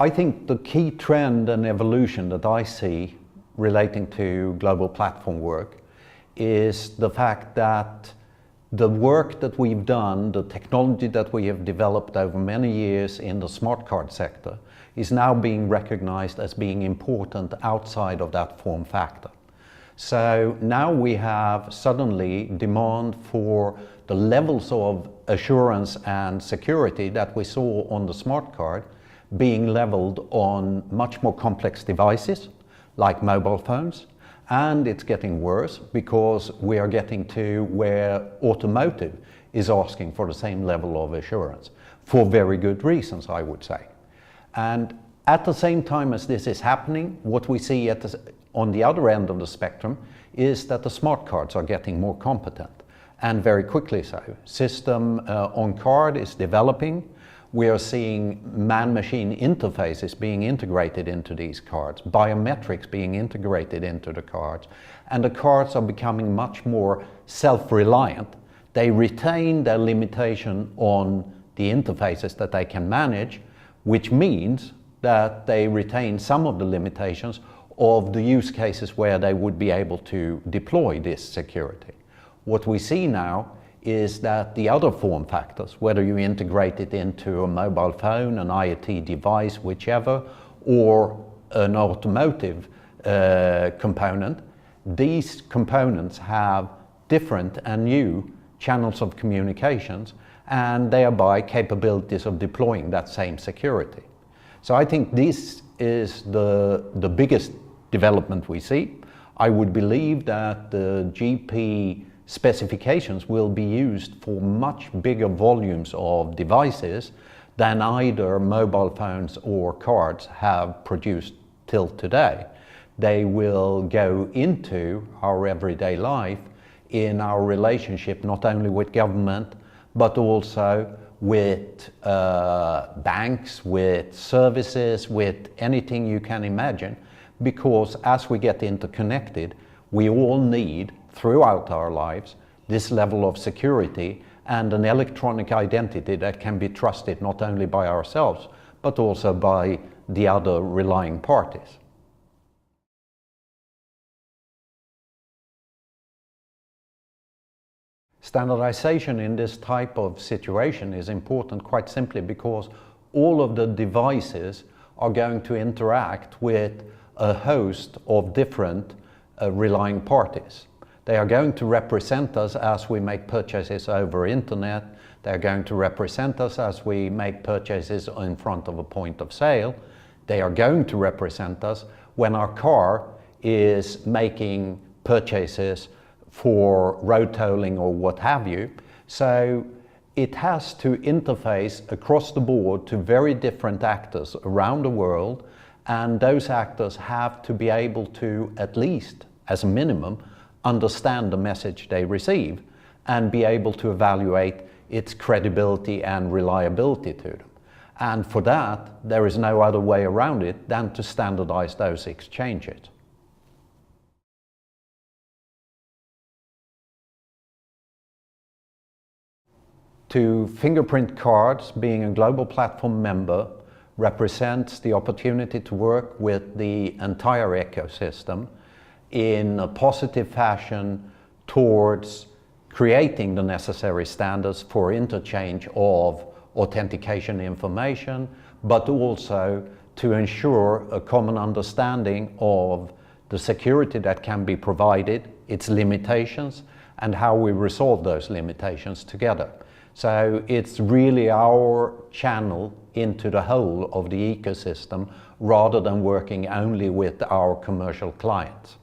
I think the key trend and evolution that I see relating to global platform work is the fact that the work that we've done, the technology that we have developed over many years in the smart card sector is now being recognized as being important outside of that form factor. So now we have suddenly demand for the levels of assurance and security that we saw on the smart card being leveled on much more complex devices like mobile phones. And it's getting worse because we are getting to where automotive is asking for the same level of assurance for very good reasons, I would say. And at the same time as this is happening, what we see on the other end of the spectrum is that the smart cards are getting more competent, and very quickly so. System on card is developing. We are seeing man-machine interfaces being integrated into these cards, biometrics being integrated into the cards, and the cards are becoming much more self-reliant. They retain their limitation on the interfaces that they can manage, which means that they retain some of the limitations of the use cases where they would be able to deploy this security. What we see now is that the other form factors, whether you integrate it into a mobile phone, an IoT device, whichever, or an automotive component, these components have different and new channels of communications and thereby capabilities of deploying that same security. So I think this is the biggest development we see. I would believe that the GP specifications will be used for much bigger volumes of devices than either mobile phones or cards have produced till today. They will go into our everyday life in our relationship not only with government but also with banks, with services, with anything you can imagine, because as we get interconnected, we all need throughout our lives this level of security and an electronic identity that can be trusted not only by ourselves but also by the other relying parties. Standardization in this type of situation is important quite simply because all of the devices are going to interact with a host of different relying parties. They are going to represent us as we make purchases over internet. They are going to represent us as we make purchases in front of a point of sale. They are going to represent us when our car is making purchases for road tolling or what have you. So it has to interface across the board to very different actors around the world, and those actors have to be able to, at least as a minimum, understand the message they receive and be able to evaluate its credibility and reliability to them. And for that, there is no other way around it than to standardize those exchanges. To Fingerprint Cards, being a global platform member represents the opportunity to work with the entire ecosystem in a positive fashion towards creating the necessary standards for interchange of authentication information, but also to ensure a common understanding of the security that can be provided, its limitations, and how we resolve those limitations together. So it's really our channel into the whole of the ecosystem rather than working only with our commercial clients.